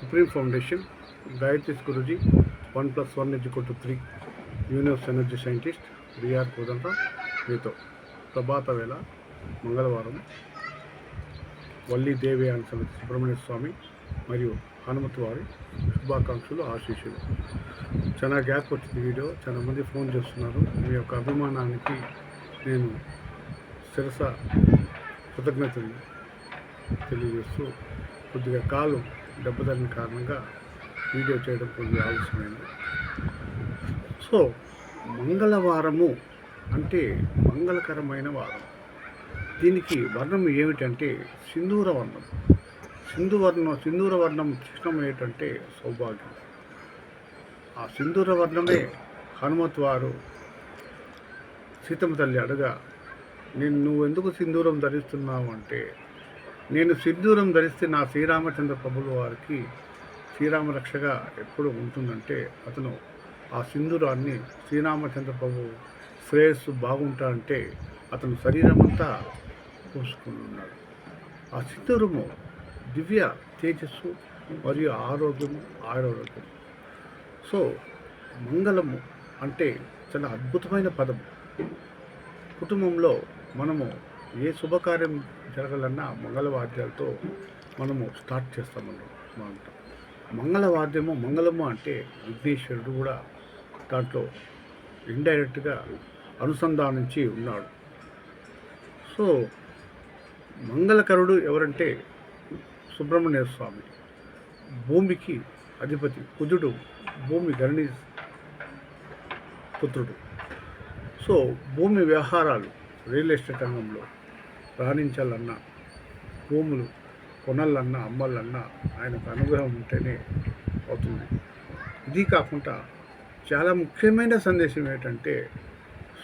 Supreme foundation, గాయత్రీస్ Guruji, 1+1=3, universe energy scientist B R Kodandaram మీతో ప్రభాత వేళ మంగళవారం వల్లి దేవయాని సమేత సుబ్రహ్మణ్య స్వామి మరియు హనుమతి వారి శుభాకాంక్షలు, ఆశీస్సులు. చాలా గ్యాప్ వచ్చింది వీడియో, చాలా మంది ఫోన్ చేస్తున్నారు. మీ యొక్క అభిమానానికి నేను శిరస కృతజ్ఞతలు తెలియజేస్తూ కొద్దిగా కాలు దెబ్బతగిన కారణంగా వీడియో చేయడం కొద్దిగా ఆలస్యమైంది. సో మంగళవారము అంటే మంగళకరమైన వారం. దీనికి వర్ణం ఏమిటంటే సింధూర వర్ణం. సింధూర వర్ణం చిహ్నం ఏంటంటే సౌభాగ్యం. ఆ సింధూర వర్ణమే హనుమత్ వారు సీతమ్మ తల్లి అడగా, నువ్వు ఎందుకు సింధూరం ధరిస్తున్నావు అంటే, నేను సింధూరం ధరిస్తే నా శ్రీరామచంద్ర ప్రభుల వారికి శ్రీరామ రక్షగా ఎప్పుడు ఉంటుందంటే, అతను ఆ సింధూరాన్ని శ్రీరామచంద్ర ప్రభు శ్రేయస్సు బాగుంటాడంటే అతను శరీరం అంతా పూసుకుని ఉన్నాడు. ఆ సింధూరము దివ్య తేజస్సు మరియు ఆరోగ్యము, ఆరోగ్యం. సో మంగళము అంటే చాలా అద్భుతమైన పదము. కుటుంబంలో మనము ఏ శుభకార్యం జరగాలన్నా మంగళవాద్యాలతో మనము స్టార్ట్ చేస్తామన్నమాట. మంగళము అంటే విఘ్నేశ్వరుడు కూడా దాంట్లో ఇండైరెక్ట్గా అనుసంధానించి ఉన్నాడు. సో మంగళకరుడు ఎవరంటే సుబ్రహ్మణ్య స్వామి, భూమికి అధిపతి. కుజుడు భూమి ధరణి పుత్రుడు. సో భూమి వ్యవహారాలు, రియల్ ఎస్టేట్ రంగంలో రాణించాలన్నా, భూములు కొనాలన్నా, అమ్మాలన్నా ఆయనకు అనుగ్రహం ఉంటేనే అవుతుంది. ఇది కాకుండా చాలా ముఖ్యమైన సందేశం ఏంటంటే,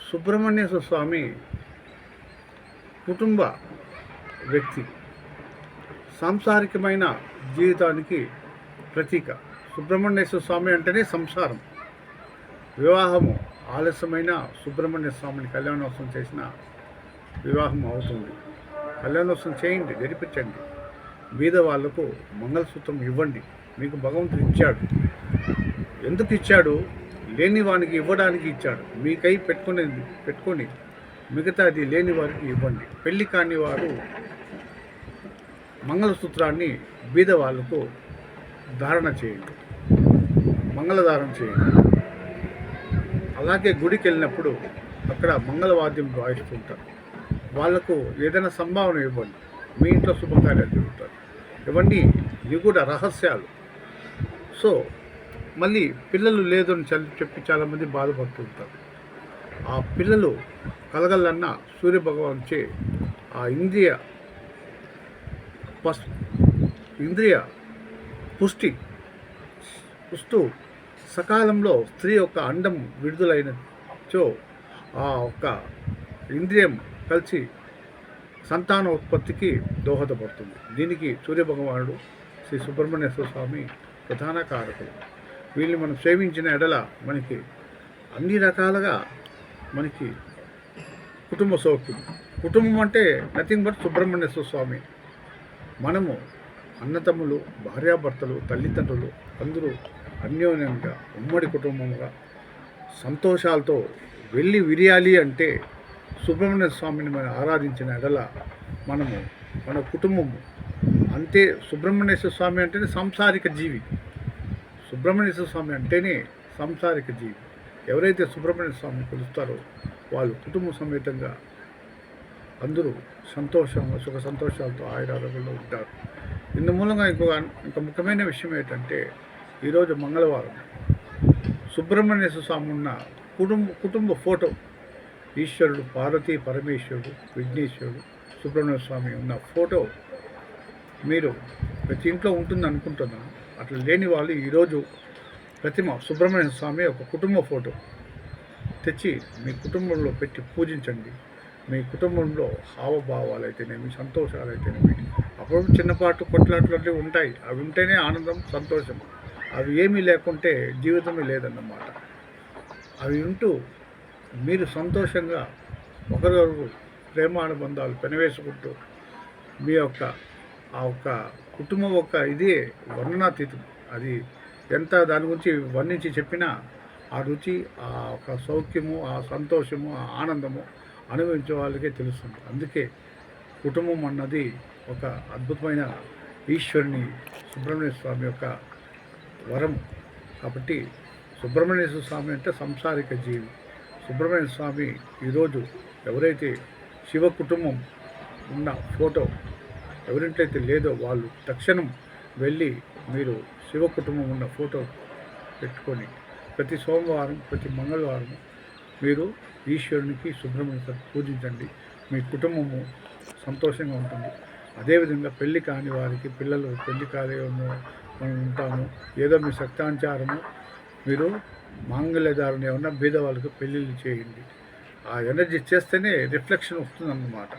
సుబ్రహ్మణ్యేశ్వర స్వామి కుటుంబ వ్యక్తి, సాంసారికమైన జీవితానికి ప్రతీక. సుబ్రహ్మణ్యేశ్వర స్వామి అంటేనే సంసారం. వివాహము ఆలస్యమైన సుబ్రహ్మణ్య స్వామిని కళ్యాణోత్సవం చేసిన వివాహం అవుతుంది. కళ్యాణోత్సవం చేయండి, జరిపించండి. బీద వాళ్లకు మంగళసూత్రం ఇవ్వండి. మీకు భగవంతుడు ఇచ్చాడు. ఎందుకు ఇచ్చాడు? లేని వానికి ఇవ్వడానికి ఇచ్చాడు. మీకై పెట్టుకొని మిగతాది లేని వారికి ఇవ్వండి. పెళ్లి కాని వారు మంగళసూత్రాన్ని బీద వాళ్లకు ధారణ చేయండి, మంగళధారణ చేయండి. అలాగే గుడికి వెళ్ళినప్పుడు అక్కడ మంగళవాద్యం వాయిస్తుంటారు. వాళ్లకు ఏదైనా సంభావన ఇవ్వండి. మీ ఇంట్లో శుభకార్యాలు జరుగుతారు. ఇవన్నీ ఇవి కూడా రహస్యాలు. సో మళ్ళీ పిల్లలు లేదు అని చెప్పి చాలామంది బాధపడుతుంటారు. ఆ పిల్లలు కలగలన్నా సూర్యభగవాన్చే ఆ ఇంద్రియ పుస్తూ సకాలంలో స్త్రీ యొక్క అండం విడుదలైనచో ఆ ఒక్క ఇంద్రియం కలిసి సంతాన ఉత్పత్తికి దోహదపడుతుంది. దీనికి సూర్యభగవానుడు, శ్రీ సుబ్రహ్మణ్యేశ్వర స్వామి ప్రధాన కారకులు. వీళ్ళని మనం సేవించిన ఎడల మనకి అన్ని రకాలుగా మనకి కుటుంబ సౌఖ్యం. కుటుంబం అంటే నథింగ్ బట్ సుబ్రహ్మణ్యేశ్వర స్వామి. మనము అన్నతమ్ములు, భార్యాభర్తలు, తల్లిదండ్రులు అందరూ అన్యోన్యంగా ఉమ్మడి కుటుంబంగా సంతోషాలతో వెళ్ళి విరియాలి అంటే సుబ్రహ్మణ్య స్వామిని మనం ఆరాధించిన ఎడల మనము మన కుటుంబము అంతే. సుబ్రహ్మణ్యేశ్వర స్వామి అంటేనే సాంసారిక జీవి. సుబ్రహ్మణ్యేశ్వర స్వామి అంటేనే సాంసారిక జీవి. ఎవరైతే సుబ్రహ్మణ్య స్వామిని కొలుస్తారో వాళ్ళు కుటుంబ సమేతంగా అందరూ సంతోషంగా, సుఖ సంతోషాలతో ఆయురారోగ్యంలో ఉంటారు. ఇందు మూలంగా ఇంకొక ముఖ్యమైన విషయం ఏంటంటే, ఈరోజు మంగళవారం సుబ్రహ్మణ్యేశ్వర స్వామి ఉన్న కుటుంబ ఫోటో, ఈశ్వరుడు, పార్వతీ పరమేశ్వరుడు, విఘ్నేశ్వరుడు, సుబ్రహ్మణ్య స్వామి ఉన్న ఫోటో మీరు ప్రతి ఇంట్లో ఉంటుంది అనుకుంటున్నాను. అట్లా లేని వాళ్ళు ఈరోజు ప్రతిమ సుబ్రహ్మణ్య స్వామి ఒక కుటుంబ ఫోటో తెచ్చి మీ కుటుంబంలో పెట్టి పూజించండి. మీ కుటుంబంలో హావభావాలు అయితేనేమి, సంతోషాలు అయితేనేమి, అప్పుడు చిన్నపాటు కొట్లాట్లు ఉంటాయి. అవి ఉంటేనే ఆనందం, సంతోషం. అవి ఏమీ లేకుంటే జీవితమే లేదన్నమాట. అవి ఉంటూ మీరు సంతోషంగా ఒకరికొకరు ప్రేమానుబంధాలు పెనవేసుకుంటూ మీ యొక్క ఆ ఒక్క కుటుంబం ఇదే వర్ణనాతీతం. అది ఎంత దాని గురించి వర్ణించి చెప్పినా ఆ రుచి, ఆ ఒక సౌఖ్యము, ఆ సంతోషము, ఆ ఆనందము అనుభవించే వాళ్ళకే తెలుస్తుంది. అందుకే కుటుంబం అన్నది ఒక అద్భుతమైన ఈశ్వరుని సుబ్రహ్మణ్య స్వామి యొక్క వరం. కాబట్టి సుబ్రహ్మణ్యేశ్వర స్వామి అంటే సంసారిక జీవి. సుబ్రహ్మణ్య స్వామి ఈరోజు ఎవరైతే శివ కుటుంబం ఉన్న ఫోటో ఎవరింట్లయితే లేదో వాళ్ళు తక్షణం వెళ్ళి మీరు శివ కుటుంబం ఉన్న ఫోటో పెట్టుకొని ప్రతి సోమవారం, ప్రతి మంగళవారం మీరు ఈశ్వరునికి సుబ్రహ్మణ్య పూజించండి. మీ కుటుంబము సంతోషంగా ఉంటుంది. అదేవిధంగా పెళ్లి కాని వారికి, పిల్లలు పెళ్లి కాలేమో మనం ఉంటాము, ఏదో మీ శక్తానుసారము మీరు మాంగళ్యదారుని ఏమన్నా బీద వాళ్ళకి పెళ్ళిళ్ళు చేయండి. ఆ ఎనర్జీ చేస్తేనే రిఫ్లెక్షన్ వస్తుందన్నమాట.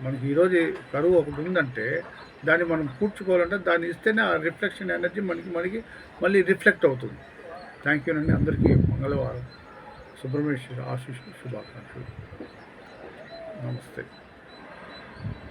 మనకి ఈరోజు కరువు ఒకటి ఉందంటే దాన్ని మనం పూడ్చుకోవాలంటే దాన్ని ఇస్తేనే ఆ రిఫ్లెక్షన్ ఎనర్జీ మనకి మళ్ళీ రిఫ్లెక్ట్ అవుతుంది. థ్యాంక్ యూ అండి. అందరికీ మంగళవారం సుబ్రహ్మణ్యేశ్వర ఆశీస్సులు, శుభాకాంక్షలు. నమస్తే.